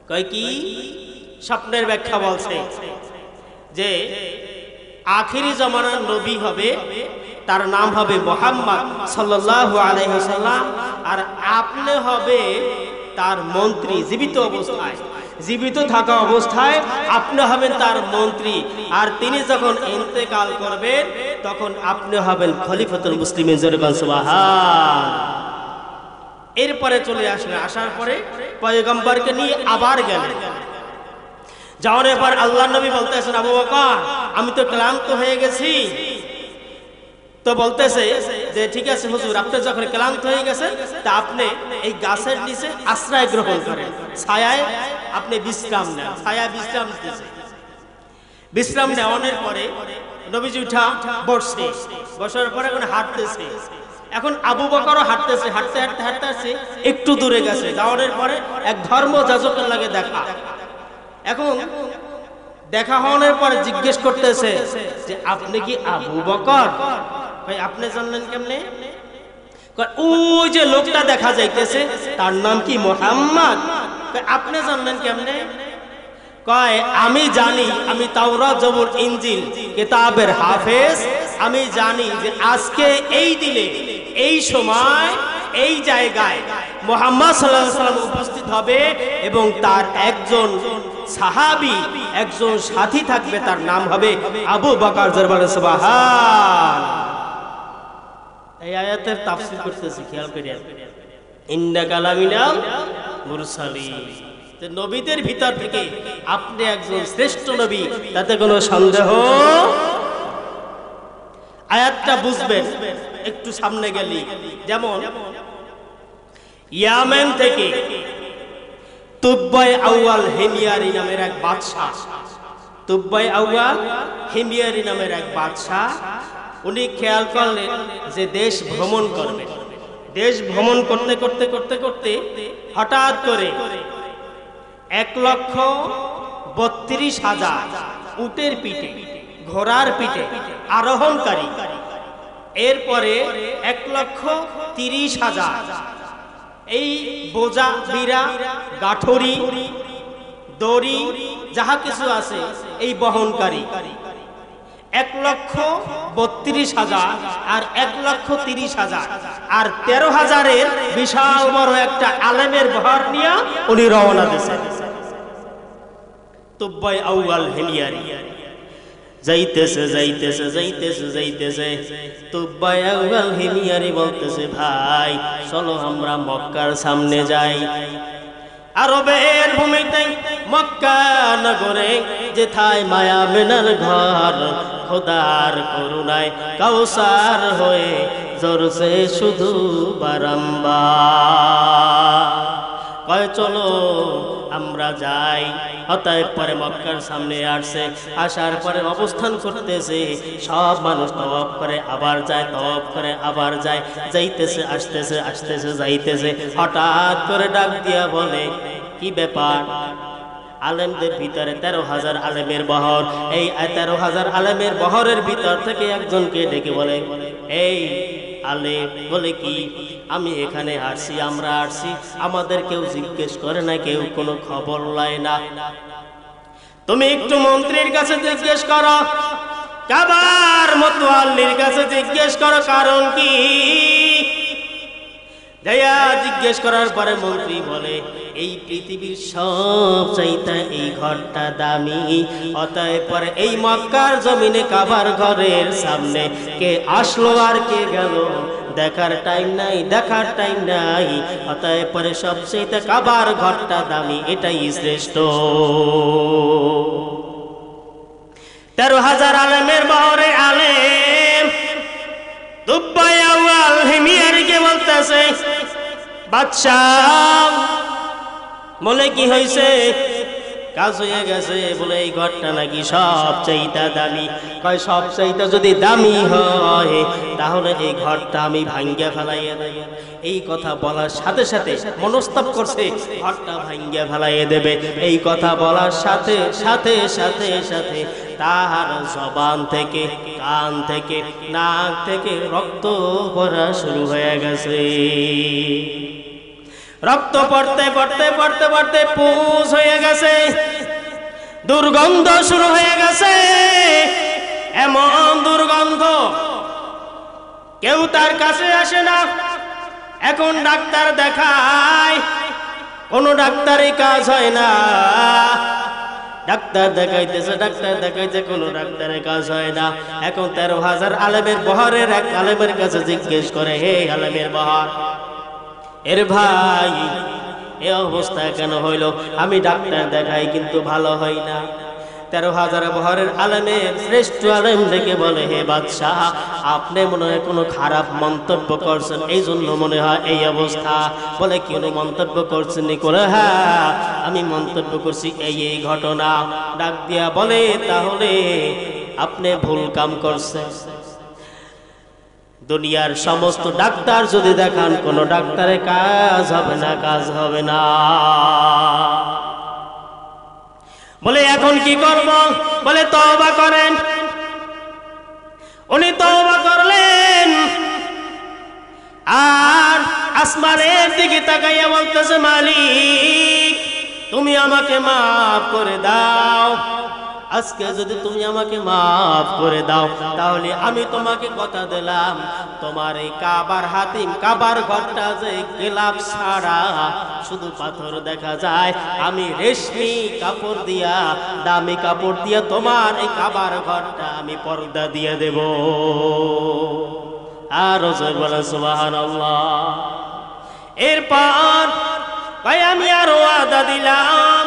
কয় কি? স্বপ্নের ব্যাখ্যা বলছে যে আখিরি জামানার নবী হবে, তার নাম হবে মুহাম্মদ সাল্লাল্লাহু আলাইহি ওয়াসাল্লাম, আর আপনি হবে তার মন্ত্রী। জীবিত অবস্থায়, জীবিত থাকা অবস্থায় আপনি হবেন তার মন্ত্রী, আর তিনি যখন ইন্তেকাল করবেন তখন আপনি হবেন খলিফাতুল মুসলিমিন। সুবহান। এরপরে চলে আসলেন। আসার পরে পয়গম্বরকে নিয়ে আবার গেলেন। যাওয়ার পর আল্লাহ নবী বলতেছেন, আবু বকর, আমি তো ক্লান্ত হয়ে গেছি। তো বলতেছে যে ঠিক আছে হুজুর, আপনি যখন ক্লান্ত হয়ে গেছেন তা আপনি এই গাছের নিচে আশ্রয় গ্রহণ করেন, ছায়ায় আপনি বিশ্রাম নেন। ছায়া বিশ্রাম দিতেছে। বিশ্রাম নেওয়ানোর পরে নবীজি উঠা বসছে। বসার পরে এখন হাঁটতেছে। এখন আবু বকরও হাঁটতেছে। হাঁটতে হাঁটতে হাঁটতে হাঁটতে একটু দূরে গেছে। যাওয়ার পরে এক ধর্মযাজকের লাগে দেখা। এখন দেখা হওয়ার পরে জিজ্ঞেস করতেছে যে আপনি কি আবু বকর? ভাই আপনি জানলেন কেমনে? ওই যে লোকটা দেখা যাইতেছে তার নাম কি মুহাম্মদ। আপনি জানলেন কেমনে? কয় আমি জানি, আমি তাওরাত, জবুর, ইনজিল কিতাবের হাফেজ। আমি জানি যে আজকে এই দিনে, এই সময় এই জায়গায় মুহাম্মদ সাল্লাল্লাহু আলাইহি ওয়াসাল্লাম উপস্থিত হবে এবং তার একজন সাহাবী, একজন সাথী থাকবে, তার নাম হবে আবু বকর। জরবারে সুবহান। এই আয়াতের তাফসীর করতেছি, খেয়াল করেন। ইন্নাকা লামিনাল মুরসালিন, নবীদের ভিতর থেকে আপনি একজন শ্রেষ্ঠ নবী, তাতে কোনো সন্দেহ। আয়াতটা বুঝবেন একটু সামনে গেলি। যেমন ইয়ামেন থেকে তুব্বাই আউয়াল হিমিয়ারি নামের এক বাদশাহ, তুব্বাই আউয়াল হিমিয়ারি নামের এক বাদশাহ, উনি খেয়াল করলেন যে দেশ ভ্রমণ করবেন। দেশ ভ্রমণ করতে করতে করতে করতে হঠাৎ করে 1,32,000 উটের পিঠে, ঘোড়ার পিঠে আরোহণকারী, এরপরে 1,30,000 এই বোঝা বিরা গাঠরি দড়ি যাহা কিছু আছে এই বহনকারী, 1,32,000 আর 1,30,000 আর 13,000-এর বিশাল বড় একটা আলেমের বহর নিয়ে উনি রওনা দিয়েছেন। তুব্বাই আউয়াল হিমিয়ারি যাইতেছে যাইতেছে যাইতেছে যাইতেছে, তুব্বাই আউয়াল হিমিয়ারি বলতেছে, ভাই চলো আমরা মক্কার সামনে যাই। আরবের ভূমিতে মক্কা নগরে যেথায় মায়া মেনার ঘর, খোদার করুণায় কাউসার হয়ে ঝরছে শুধু বারম্বার। কয় চলো আমরা যাই। অতএব পরে মক্কার সামনে আসছে, আসার পরে অবস্থান করতেছে। সব মানুষ তওয়াফ করে আবার যায়, তওয়াফ করে আবার যায়, যাইতেছে আসতেছে আসতেছে যাইতেছে। হঠাৎ করে ডাক দিয়া বলে, কি ব্যাপার? আলেমদের ভিতরে 13,000 আলেমের বহর, এই 13,000 আলেমের বহরের ভিতর থেকে একজনকে ডেকে বলে, এই আলেম। বলে কি? আমি এখানে আসছি, আমরা আসছি, আমাদের কেউ জিজ্ঞেস করে না, কেউ কোনো খবর লয় না। তুমি একটু মন্ত্রীর কাছে জিজ্ঞেস করো, কাবার মতোয়াল্লির কাছে জিজ্ঞেস করো, কারণ কি? যাইয়া জিজ্ঞেস করার পরে মন্ত্রী বলে, এই পৃথিবীর সব চাইতে এই ঘরটা দামি। অতএব পরে এই মক্কার জমিনে কাবার ঘরের সামনে কে আসলো আর কে গেল দেখার টাইম নাই, দেখার টাইম নাই। অতএব পরে সবচেয়ে কাবার ঘরটা দামি, এটাই শ্রেষ্ঠ। 13,000 আলেমের বহরে আলেম তুব্বাই আউয়াল হিমিয়ারিকে বলতেছে, বাদশাহ বলে কি হয়েছে? কাজ হয়ে গেছে। বলে এই ঘরটা নাকি সব চাইতে দামি। কয় সব চাইতে যদি দামি হয় তাহলে এই ঘরটা আমি ভাঙ্গিয়া ফেলাইয়া দেব। এই কথা বলার সাথে সাথে মনস্তাপ করছে, ঘরটা ভাঙ্গিয়া ফেলাইয়া দেবে। এই কথা বলার সাথে সাথে সাথে সাথে তাহার জবান থেকে, কান থেকে, নাক থেকে রক্ত পড়া শুরু হয়ে গেছে। রক্ত পড়তে পড়তে পড়তে পড়তে পুষ হয়ে গেছে, দুর্গন্ধ শুরু হয়ে গেছে। এমন দুর্গন্ধ কেউ তার কাছে আসে না। এখন ডাক্তার দেখায়, কোন ডাক্তারি কাজ হয় না। ডাক্তার দেখাইতেছে, ডাক্তার দেখাইছে, কোন ডাক্তারের কাজ হয় না। এখন 13,000 আলেমের বহরের এক আলেমের কাছে জিজ্ঞেস করে, হে আলেমের বহর, এর ভাই এ অবস্থা কেন হইল? আমি ডাক্তার দেখাই কিন্তু ভালো হয় না। 13,000 বহরের আলেমের শ্রেষ্ঠ আলেম ডেকে বলে, হে বাদশাহ, আপনি মনে হয় কোনো খারাপ মন্তব্য করছেন, এই জন্য মনে হয় এই অবস্থা। বলে কি মন্তব্য করছেন? করে হ্যাঁ, আমি মন্তব্য করছি এই এই ঘটনা। ডাক দিয়া বলে, তাহলে আপনি ভুল কাম করছেন। দুনিয়ার সমস্ত ডাক্তার যদি দেখান, কোন ডাক্তারের কাজ হবে না, কাজ হবে না। বলে এখন কি করব? বলে তওবা করেন। উনি তওবা করলেন আর আসমানের দিকে তাকাইয়া বলতেছে, মালিক তুমি আমাকে মাফ করে দাও, আজকে যদি তুমি আমাকে মাফ করে দাও তাহলে আমি তোমাকে কথা দিলাম তোমার এই কাবার হাতিম কাবার ঘরটা যে গেলাপ ছাড়া শুধু পাথর দেখা যায় আমি রেশমি কাপড় দিয়া দামি কাপড় দিয়া তোমার এই কাবার ঘরটা আমি পর্দা দিয়ে দেব। আর বলে সুবহানাল্লাহ। এরপর ভাই আমি আরো ওয়াদা দিলাম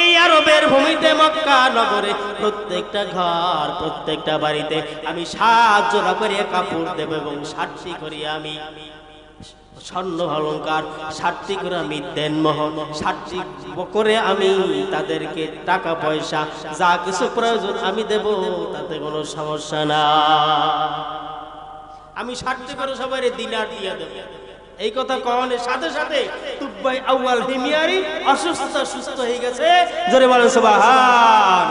এই আরবের ভূমিতে মক্কা নগরে প্রত্যেকটা ঘর প্রত্যেকটা বাড়িতে আমি 7 জোড়া করে কাপড় দেব এবং 7টি করে আমি স্বর্ণ অলংকার 7টি করে আমি দেনমোহর 7টি করে আমি তাদেরকে টাকা পয়সা যা কিছু প্রয়োজন আমি দেব তাতে কোনো সমস্যা না। আমি 7টি করে সবাই দিনার দিয়ে দেব। এই কথা কওয়ানোর সাথে সাথে তুব্বাই আউয়াল হিমিয়ারি সুস্থ হয়ে গেছে। জোরে বলেন সুবহানাল্লাহ।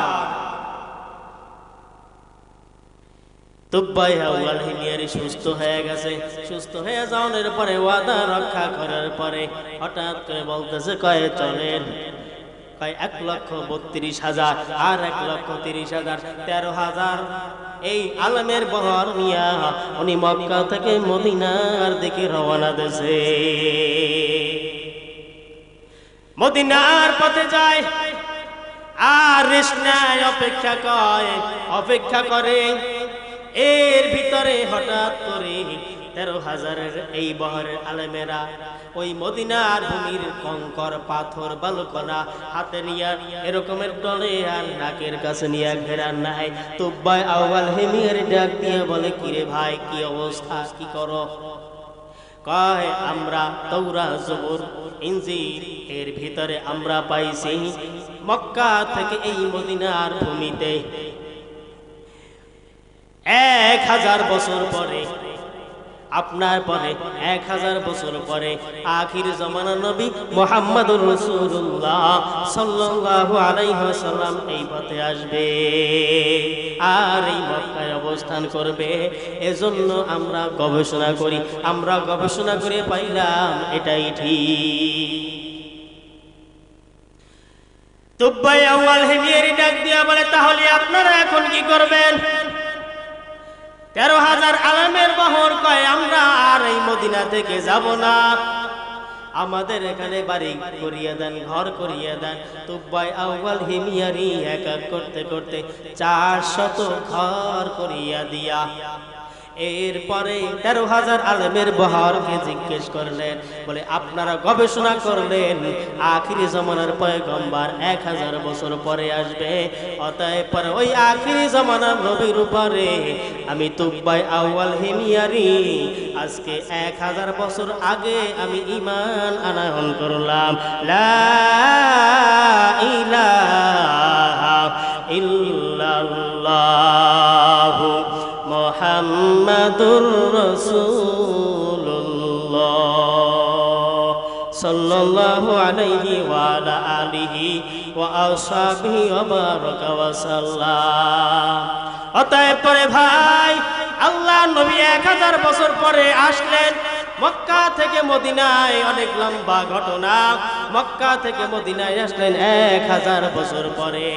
তুব্বাই আউয়াল হিমিয়ারি সুস্থ হয়ে গেছে। সুস্থ হয়ে যাওয়ার পরে ওয়াদা রক্ষা করার পরে হঠাৎ করে বলতেছে কয় চলেন, কয় 1,32,000 আর 1,30,000 13,000 এই আলমের বহর নিয়া উনি মক্কা থেকে মদিনার দিকে রওনা দেছে। মদিনার পথে যায় আর রেশনায় অপেক্ষা করে। এর ভিতরে হঠাৎ করে 13,000-এর এই বহরের আলেমেরা ওই মদিনার ভূমির কঙ্কর পাথর বালুকণা হাতে নিয়ে এরকমের টলে আর নাকের কাছে নিয়ে ঘেরার নাই। তুব্বাই আউয়াল হিমিয়ারি ডাক দিয়ে বলে কিরে ভাই কি অবস্থা, কি করো? কয় আমরা তাওরাত জবুর ইনজিল এর ভিতরে আমরা পাইছি মক্কা থেকে এই মদিনার ভূমিতে 1000 বছর পরে আপনার পরে 1000 বছর পরে আখির জামানা নবী মুহাম্মদুর রাসূলুল্লাহ সাল্লাল্লাহু আলাইহি ওয়াসাল্লাম এই পথে আসবে আর এই মক্কায় অবস্থান করবে। এজন্য আমরা গবেষণা করে পাইলাম এটাই ঠিক। তুব্বাই আউয়াল হিমিয়ারি ডাক দিয়া বলে তাহলে আপনারা এখন কি করবেন? 13,000 আলেমের বহর কয় আমরা আর এই মদিনা থেকে যাব না, আমাদের এখানে বাড়ি করিয়ে দেন, ঘর করিয়ে দেন। তুব্বাই আউয়াল হিমিয়ারি এক এক করতে করতে 400 ঘর করিয়া দিয়া এরপরে 13,000 আলেমের বহরকে জিজ্ঞেস করলেন, বলে আপনারা গবেষণা করলেন আখিরি জামানার পয়গম্বর 1000 বছর পরে আসবে, অতএব পরে ওই আখিরি জামানার নবীর উপরে আমি তুব্বাই আউয়াল হিমিয়ারি আজকে 1000 বছর আগে আমি ঈমান আনয়ন করলাম। লা ইলাহা ইল্লাল্লাহ মুহাম্মাদুর রাসূলুল্লাহ সাল্লাল্লাহু আলাইহি ওয়া আলা আলিহি ওয়া আসহাবিহি ওয়া বারাকা ওয়া সাল্লাম। অতএব পরে ভাই আল্লাহ নবী 1000 বছর পরে আসলেন মক্কা থেকে মদিনায়। অনেক লম্বা ঘটনা। মক্কা থেকে মদিনায় আসলেন 1000 বছর পরে।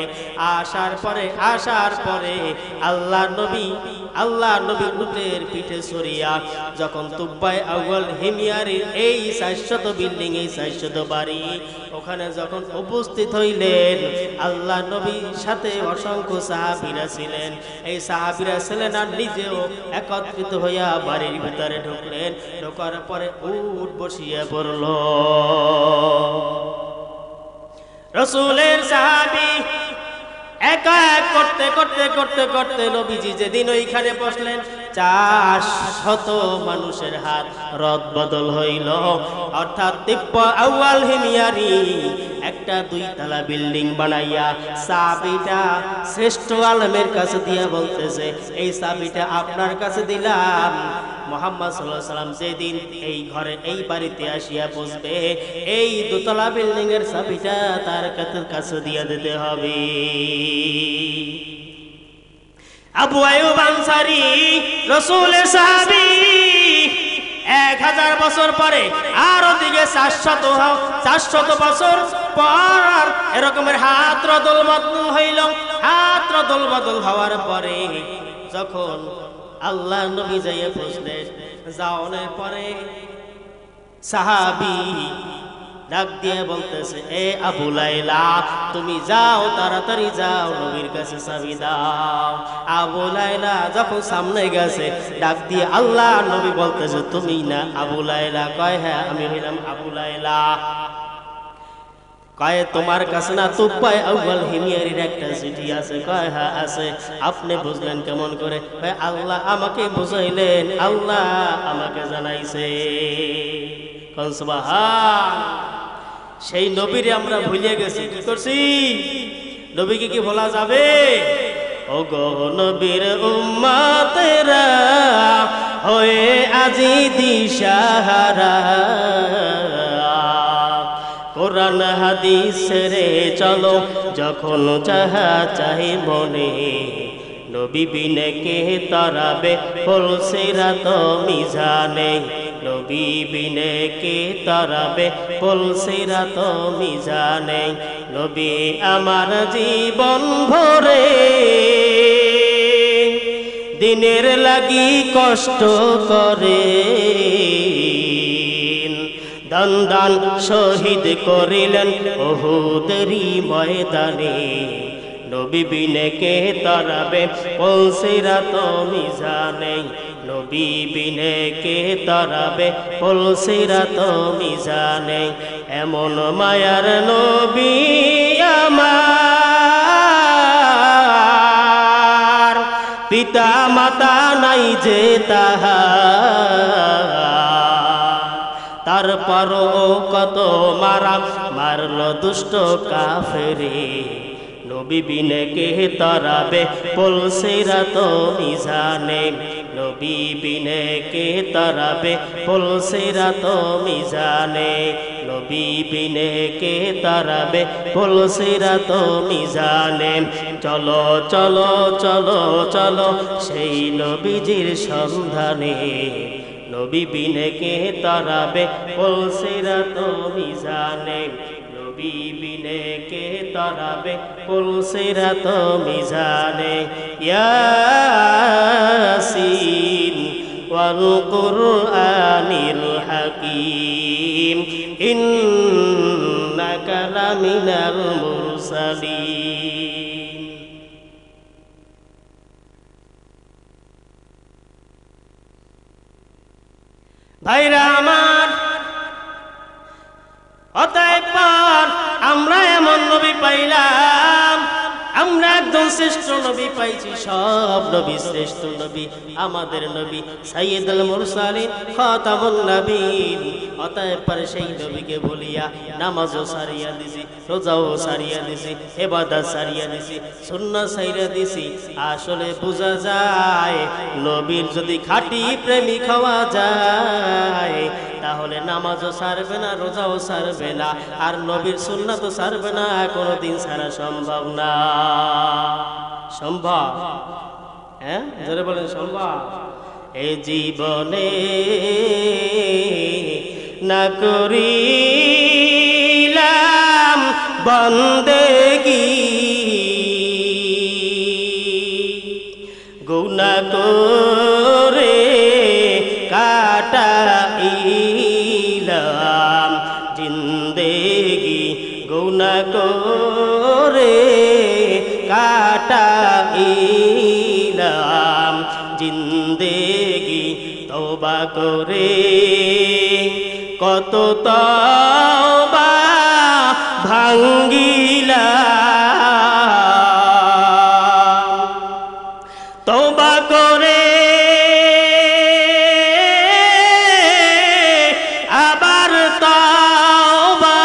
আসার পরে আল্লাহ নবী উটের পিঠে সরিয়া যখন তুব্বাই আউয়াল হিমিয়ারির এই 400 বিল্ডিং এই 400 বাড়ি ওখানে যখন উপস্থিত হইলেন, আল্লাহ নবীর সাথে অসংখ্য সাহাবীরা ছিলেন। এই সাহাবীরা ছিলেন আর নিজেও একত্রিত হইয়া বাড়ির ভিতরে ঢুকলেন। ঢোকার পরে উট বসিয়ে পড়ল। রাসূলের সাহাবী এক এক করতে নবীজি যেদিন ওইখানে বসলেন 400 মানুষের হাত রদ বদল হইল। অর্থাৎ তুব্বাই আউয়াল হিমিয়ারি একটা 2 তলা বিল্ডিং বানাইয়া চাবিটা শ্রেষ্ঠ আলেমের কাছে দিয়া বলতেছে এই চাবিটা আপনার কাছে দিলাম। মুহাম্মদ সাল্লাল্লাহু আলাইহি ওয়াসাল্লাম যেদিন এই ঘরে এই বাড়িতে আসিয়া বসবে এই 2 তলা বিল্ডিং এর চাবিটা তার কাছে দিয়ে দিতে হবে। আবু আইয়ুব আনসারী রাসূলের সাহাবী 1000 বছর পরে আর ওদিকে 400 বছর পর এরকমের হাত রদল বদল হইল। হাত রদল বদল হওয়ার পরে যখন আল্লাহ নবী যাইয়া বসলেন, যাওয়ার পরে সাহাবী ডাক দিয়ে বলতেছে, এ আবু লাইলা, তুমি যাও, তাড়াতাড়ি যাও, নবীর কাছে চাবি দাও। আবু লাইলা যখন সামনে গেছে, ডাক দিয়ে আল্লাহ নবী বলতেছে, তুমি না আবু লাইলা? কয় হ্যাঁ, আমি হইলাম আবু লাইলা। কয় তোমার কাছে না তুব্বায় আউয়াল হিমিয়ারির একটা চিঠি আছে? কয় হ্যাঁ আছে। আপনি বুঝলেন কেমন করে? কয় আল্লাহ আমাকে বুঝাইলেন, আল্লাহ আমাকে জানাইছে। কোন সুবহান। সেই নবীরে আমরা ভুলে গেছি, কি করছি? নবীকে কি ভোলা যাবে? ও গো নবীর উম্মতেরা হয়ে আজি দিশাহারা, কোরআন হাদিস রে চলো যখন চাহা চাহে মনে, নবী বিনে কে তারাবে ফুল সিরাত মিজানে, নবী বিনে কে তারাবে ফুল সিরাত মিজানে। নবী আমার জীবন ভরে দিনের লাগি কষ্ট করে, দান দান শহীদ করিলেন উহুদেরই ময়দানে, নবী বিনে কে তারাবে ফুল সিরাত মিজানে, নবী বিনে কে তারাবে ফুল সিরাত মিজানে। এমন মায়ার নবী আমার, পিতা মাতা নাই যে তাহার, তারপরও কত মারা মারল দুষ্ট কাফেরে, নবী বিনে কে তারাবে ফুল সিরাত মিজানে, নবী বিনে কে তারাবে ফুল সিরাত মিজানে, নবী বিনে কে তারাবে ফুল সিরাত মিজানে। চলো চলো চলো চলো সেই নবীজির সন্ধানে, নবী বিনে কে তারাবে ফুল সিরাত মিজানে, নবী বিনে কে তারাবে ফুল সিরাত মিজানে। ইয়াসিন ওয়াল কুরআনিল হাকীম ইন্নাকা লামিনাল মুরসালিন। ভাইরা আমার, অতএব আমরা এমন নবী পাইলাম, আমরা একজন শ্রেষ্ঠ নবী পাইছি। সব নবী শ্রেষ্ঠ নবী আমাদের নবী সাইয়্যিদুল মুরসালিন খাতামুন নবীন। অতএব সেই নবীকে বলিয়া নামাজও সারিয়া দিছি, রোজাও সারিয়া দিছি, ইবাদত সারিয়া দিছি, সুন্নাহ সারিয়া দিছি। আসলে বোঝা যায় নবীর যদি খাঁটি প্রেমিক হওয়া যায়, তাহলে নামাজও সারবে না, রোজাও সারবে না, আর নবীর সুন্নাত সারবে না, কোনোদিন সারা সম্ভব না। সম্ভব? হ্যাঁ, জোরে বলেন সম্ভব। এই জীবনে না করিলাম বন্দেগী, গুনাহ করে কাটাইলাম জিন্দেগি, গুনাহ করে কাটাইলাম জিন্দেগি। তওবা করে কত তওবা ভাঙ্গিলাম, তওবা করে আবার তওবা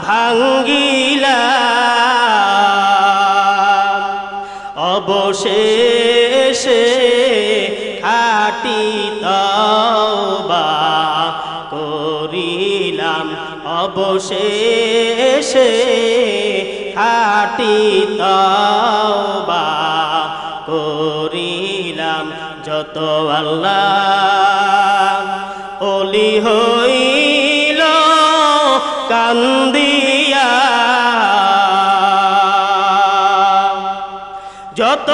ভাঙ্গিলাম, অবশেষে খাঁটি তওবা করিলাম, অবশেষে খাঁটি তওবা করিলাম। যত আল্লাহ ওলি হইল কান্দিয়া করিয়া যত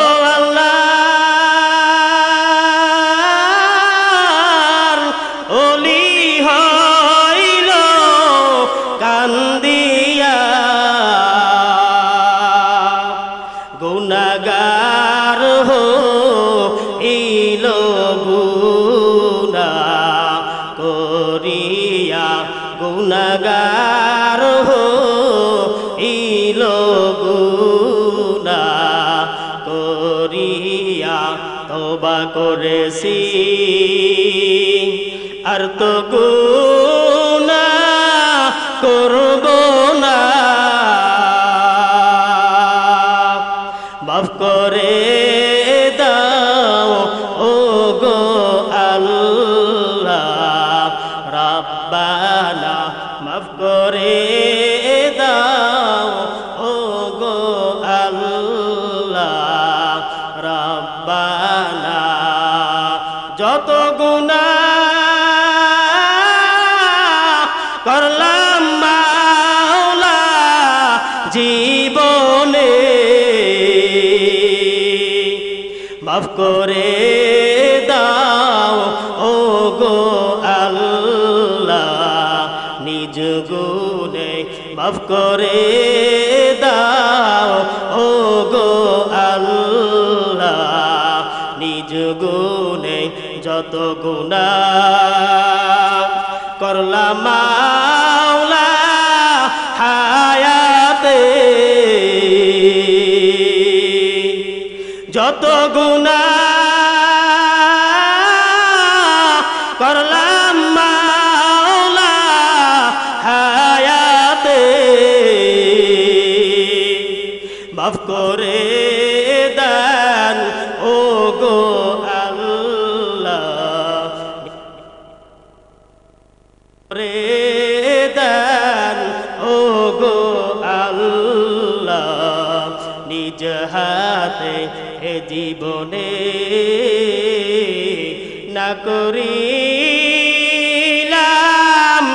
আল্লাহর ওলি হইল কান্দিয়া গুনাহগার হইল গুনাহ করিয়া গুনাহগার হইল গুনাহ করিয়া তওবা করেছি আর তো গুনাহ করব না মাফ করে দাও ও গো আল্লাহ রাব্বানা মাফ করে দাও ও গো আল্লাহ রাব্বানা যত গুনাহ করলাম মাওলা জীবনে মাফ করে দাও ও গো আল্লাহ নিজ গুণে মাফ করে দাও ও গো আল্লাহ নিজ গুণে যত গুনাহ করলাম মাওলা হায়াতে যত গুনাহ করলাম মাওলা হায়াতে মাফ করে দেন ও গো আল্লাহ রে দেন ও গো আল্লাহ নিজ হাতে এ জীবনে না করিলাম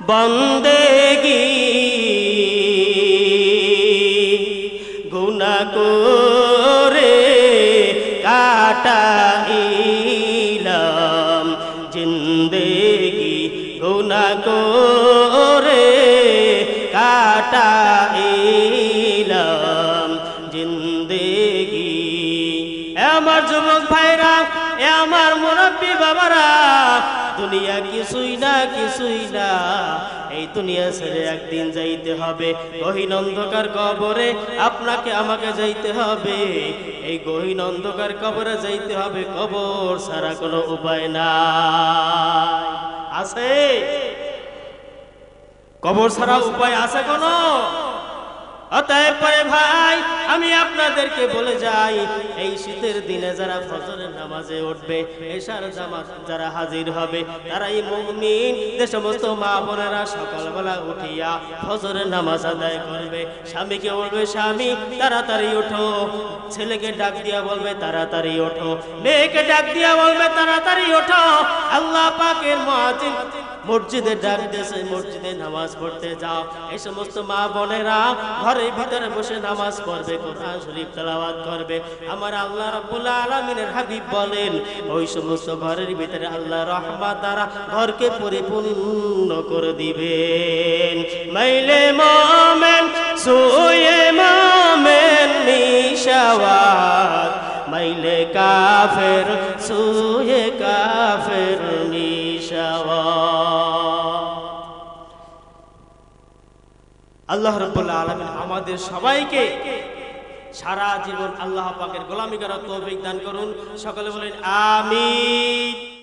বন্দেগী গুনাহ করে কাটাইলাম জিন্দেগি গুনাহ করে কাটাইলাম জিন্দেগি আমার যুবক ভাইরা আমার মুরব্বী বাবারা দুনিয়া কিছুই না এই দুনিয়া ছেড়ে একদিন যাইতে হবে গহীন অন্ধকার কবরে আপনাকে আমাকে যাইতে হবে এই গহীন অন্ধকার কবরে যাইতে হবে কবর ছাড়া কোনো উপায় নাই আছে কবর ছাড়া উপায় আছে কোনো অতএব পরে ভাই আমি আপনাদেরকে বলে যাই এই শীতের দিনে যারা ফজরের নামাজে উঠবে এশার জামাত যারা হাজির হবে তারাই মুমিন যে সমস্ত মা বোনেরা সকালবেলা উঠিয়া ফজরের নামাজ আদায় করবে স্বামীকে বলবে স্বামী তাড়াতাড়ি ওঠো ছেলেকে ডাক দিয়া বলবে তাড়াতাড়ি ওঠো মেয়েকে ডাক দিয়া বলবে তাড়াতাড়ি ওঠো আল্লাহ পাকের মুয়াজ্জিন মসজিদে ডাক দিয়েছে মসজিদে নামাজ পড়তে যাও এই সমস্ত মা বোনেরা ঘরের ভিতরে বসে নামাজ পড়বে কোরআন শরীফ তেলাওয়াত করবে আমার আল্লাহ রাব্বুল আলামিনের হাবিব বলেন ওই সমস্ত ঘরের ভিতরে আল্লাহ রহমত দ্বারা ঘরকে পরিপূর্ণ করে দিবেন মাইলে মোমেন সুয়ে মোমেন নিশাওয়াত মাইলে কাফের সুয়ে কাফের নিশাওয়াত আল্লাহ রাব্বুল আলামিন আমাদের সবাইকে সারা জীবন আল্লাহ পাকের গোলামি করার তৌফিক দান করুন সকলে বলেন আমিন।